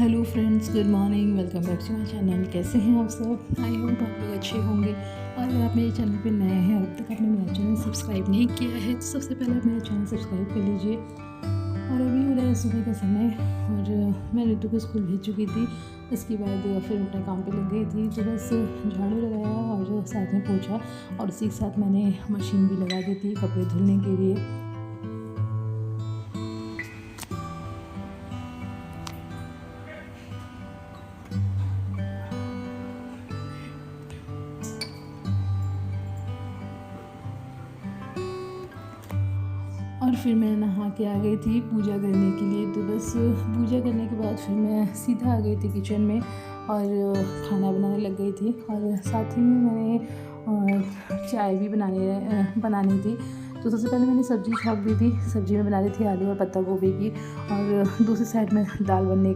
Hello friends, good morning. Welcome back to my channel. कैसे हैं आप सब? आई होप आप लोग अच्छे होंगे। और अगर आप मेरे चैनल पे नए हैं, अब तक आपने मेरा चैनल सब्सक्राइब नहीं किया है तो सबसे पहले आप मेरा चैनल सब्सक्राइब कर लीजिए। और अभी हो रहा है सुबह का समय और मैं ऋतु को स्कूल भेज चुकी थी। इसके बाद फिर अपने काम पे लग गई थी, तो बस झाड़ू लगाया और साथ में पोछा, और उसी के साथ मैंने मशीन भी लगा दी थी कपड़े धुलने के लिए। और फिर मैं नहा के आ गई थी पूजा करने के लिए। तो बस पूजा करने के बाद फिर मैं सीधा आ गई थी किचन में और खाना बनाने लग गई थी। और साथ ही में मैंने चाय भी बनानी थी। तो सबसे पहले मैंने सब्ज़ी छौंक दी थी। सब्ज़ी में बना रही थी आलू और पत्ता गोभी की, और दूसरी साइड में दाल बनने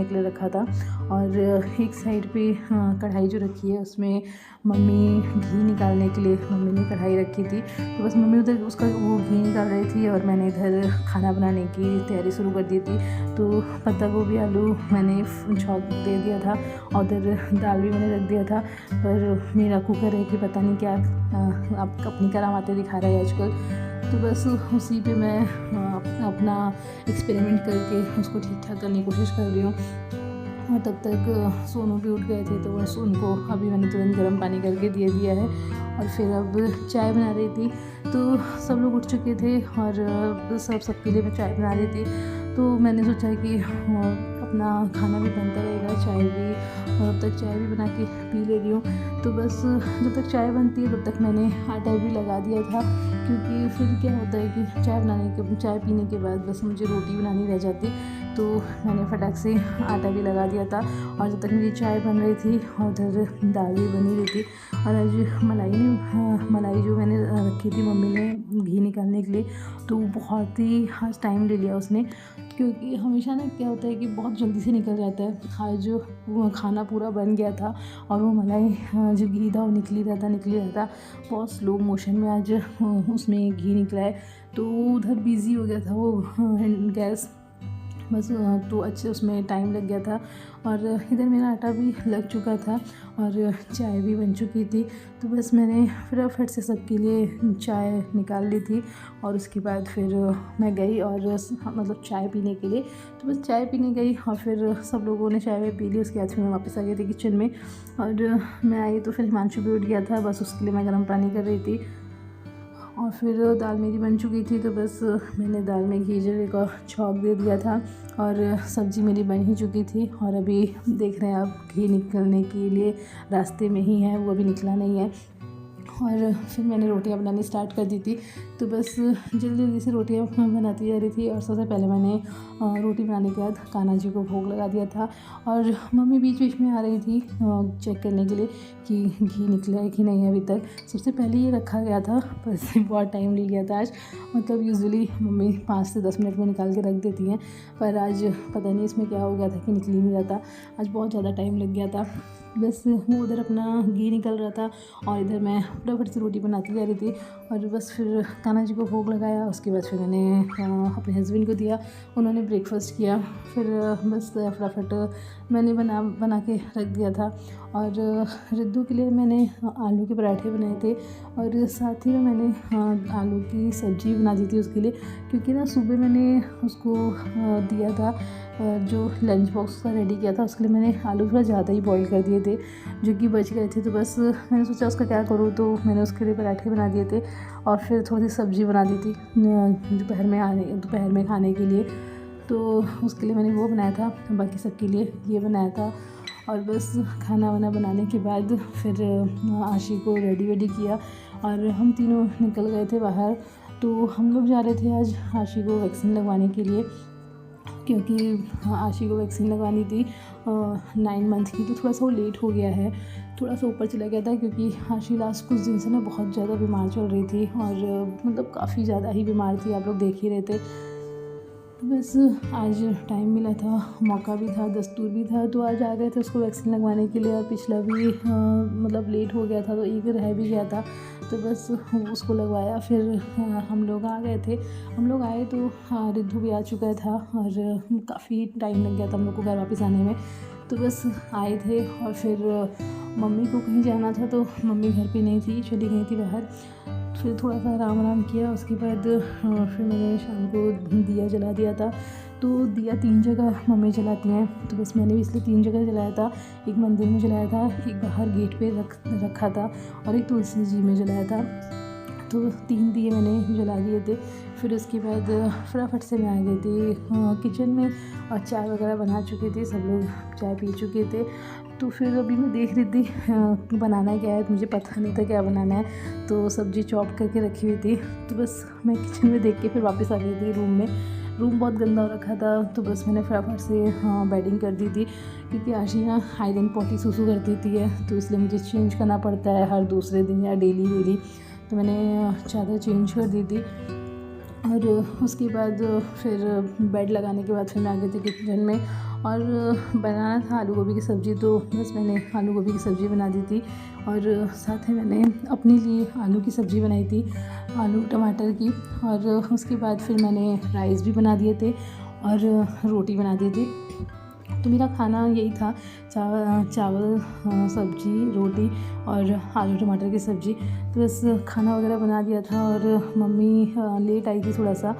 के लिए रखा था। और एक साइड पे कढ़ाई जो रखी है उसमें मम्मी घी निकालने के लिए मम्मी ने कढ़ाई रखी थी। तो बस मम्मी उधर उसका वो घी निकाल रही थी और मैंने इधर खाना बनाने की तैयारी शुरू कर दी थी। तो पत्ता गोभी आलू मैंने छौंक दे दिया था और उधर दाल भी मैंने रख दिया था। पर मेरा कुकर है कि पता नहीं क्या आप अपनी करामातें दिखा रहा है आजकल। तो बस उसी पे मैं अपना एक्सपेरिमेंट करके उसको ठीक ठाक करने की कोशिश कर रही हूँ। और तब तक सोनू भी उठ गए थे, तो बस उनको अभी मैंने तुरंत गर्म पानी करके दे दिया है। और फिर अब चाय बना रही थी। तो सब लोग उठ चुके थे और सबके लिए मैं चाय बना रही थी। तो मैंने सोचा कि अपना खाना भी बनता रहेगा, चाय भी, और अब तक चाय भी बना के पी ले रही हूँ। तो बस जब तक चाय बनती है तब तक मैंने आटा भी लगा दिया था, क्योंकि फिर क्या होता है कि चाय पीने के बाद बस मुझे रोटी बनानी रह जाती। तो मैंने फटाक से आटा भी लगा दिया था। और जब तक मेरी चाय बन रही थी और उधर दाल भी बनी रही थी। और आज मलाई जो मैंने रखी थी मम्मी ने घी निकालने के लिए, तो बहुत ही आज टाइम ले लिया उसने, क्योंकि हमेशा ना क्या होता है कि बहुत जल्दी से निकल जाता है। आज वो खाना पूरा बन गया था और वो मलाई जो घी था वो निकल ही रहा था। बहुत स्लो मोशन में आज उसमें घी निकला है। तो उधर बिज़ी हो गया था वो गैस, बस तो अच्छे उसमें टाइम लग गया था। और इधर मेरा आटा भी लग चुका था और चाय भी बन चुकी थी। तो बस मैंने फटाफट से सबके लिए चाय निकाल ली थी। और उसके बाद फिर मैं गई और मतलब चाय पीने के लिए। तो बस चाय पीने गई और फिर सब लोगों ने चाय पी ली। उसके बाद फिर मैं वापस आ गई थी किचन में। और मैं आई तो फिर हिमांशु भी उठ गया था, बस उसके लिए मैं गर्म पानी कर रही थी। और फिर दाल मेरी बन चुकी थी, तो बस मैंने दाल में घी जीरे का छौंक दे दिया था। और सब्ज़ी मेरी बन ही चुकी थी। और अभी देख रहे हैं आप घी निकलने के लिए रास्ते में ही है, वो अभी निकला नहीं है। और फिर मैंने रोटियां बनानी स्टार्ट कर दी थी। तो बस जल्दी जल्दी से रोटियां बनाती जा रही थी। और सबसे पहले मैंने रोटी बनाने के बाद कान्हा जी को भोग लगा दिया था। और मम्मी बीच बीच में आ रही थी चेक करने के लिए कि घी निकला है कि नहीं अभी तक। सबसे पहले ये रखा गया था, बस बहुत टाइम ले लिया था आज। मतलब यूजुअली मम्मी 5 से 10 मिनट में निकाल के रख देती हैं, पर आज पता नहीं इसमें क्या हो गया था कि निकल ही नहीं रहा था। आज बहुत ज़्यादा टाइम लग गया था। बस वो उधर अपना घी निकल रहा था और इधर मैं फटाफट से रोटी बनाती जा रही थी। और बस फिर कान्हा जी को भोग लगाया। उसके बाद फिर मैंने अपने हस्बैंड को दिया, उन्होंने ब्रेकफास्ट किया। फिर बस फटाफट मैंने बना के रख दिया था। और रिद्धू के लिए मैंने आलू के पराठे बनाए थे और साथ ही में मैंने आलू की सब्ज़ी बना दी थी उसके लिए, क्योंकि ना सुबह मैंने उसको दिया था जो लंच बॉक्स का रेडी किया था, उसके लिए मैंने आलू थोड़ा ज़्यादा ही बॉईल कर दिए थे जो कि बच गए थे। तो बस मैंने सोचा उसका क्या करूँ, तो मैंने उसके लिए पराठे बना दिए थे और फिर थोड़ी सी सब्ज़ी बना दी थी दोपहर में खाने के लिए। तो उसके लिए मैंने वो बनाया था, बाकी सबके लिए ये बनाया था। और बस खाना वाना बनाने के बाद फिर आशी को रेडी किया और हम तीनों निकल गए थे बाहर। तो हम लोग जा रहे थे आज आशी को वैक्सीन लगवाने के लिए, क्योंकि आशी को वैक्सीन लगवानी थी 9 मंथ की। तो थोड़ा सा वो लेट हो गया है, थोड़ा सा ऊपर चला गया था, क्योंकि आशी लास्ट कुछ दिन से ना बहुत ज़्यादा बीमार चल रही थी और मतलब काफ़ी ज़्यादा ही बीमार थी, आप लोग देख ही रहे थे। तो बस आज टाइम मिला था, मौका भी था, दस्तूर भी था, तो आज आ गए थे उसको वैक्सीन लगवाने के लिए। और पिछला भी मतलब लेट हो गया था, तो एक रह भी गया था, तो बस उसको लगवाया। फिर हम लोग आ गए थे। हम लोग आए तो रिद्धू भी आ चुका था और काफ़ी टाइम लग गया था हम लोग को घर वापस आने में। तो बस आए थे और फिर मम्मी को कहीं जाना था, तो मम्मी घर पे नहीं थी, चली गई थी बाहर। फिर थोड़ा सा आराम आराम किया, उसके बाद फिर मैंने शाम को दिया जला दिया था। तो दिया 3 जगह मम्मी जलाती हैं, तो बस मैंने भी इसलिए 3 जगह जलाया था। एक मंदिर में जलाया था, एक बाहर गेट पे रखा था और एक तुलसी जी में जलाया था। तो 3 दिए मैंने जला दिए थे। फिर उसके बाद फटाफट से मैं आ गई थी किचन में और चाय वगैरह बना चुके थे, सब लोग चाय पी चुके थे। तो फिर अभी मैं देख रही थी बनाना क्या है, मुझे पता नहीं था क्या बनाना है, तो सब्ज़ी चॉप करके रखी हुई थी। तो बस मैं किचन में देख के फिर वापस आ गई थी रूम में। रूम बहुत गंदा हो रखा था, तो बस मैंने फटाफट से बेडिंग कर दी थी, क्योंकि आशी ना हाइजीन पॉटी सुसु कर देती है, तो इसलिए मुझे चेंज करना पड़ता है हर दूसरे दिन या डेली। तो मैंने चादर चेंज कर दी थी। और उसके बाद फिर बेड लगाने के बाद फिर मैं आ गई थी किचन में। और बनाना था आलू गोभी की सब्ज़ी, तो बस मैंने आलू गोभी की सब्ज़ी बना दी थी। और साथ में मैंने अपने लिए आलू की सब्ज़ी बनाई थी, आलू टमाटर की। और उसके बाद फिर मैंने राइस भी बना दिए थे और रोटी बना दी थी। तो मेरा खाना यही था, चावल सब्ज़ी रोटी और आलू टमाटर की सब्ज़ी। तो बस खाना वगैरह बना दिया था। और मम्मी लेट आई थी थोड़ा सा,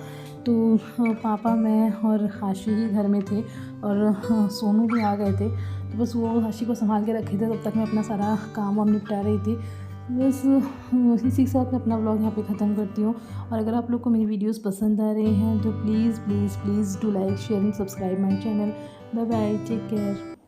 तो पापा मैं और आशी ही घर में थे और सोनू भी आ गए थे। तो बस वो आशी को संभाल के रखे थे, तब तक मैं अपना सारा काम वाम निपटा रही थी। बस इसी के साथ मैं अपना व्लॉग यहाँ पे ख़त्म करती हूँ। और अगर आप लोग को मेरी वीडियोस पसंद आ रही हैं तो please please please do like share and subscribe my channel. Bye bye, take care.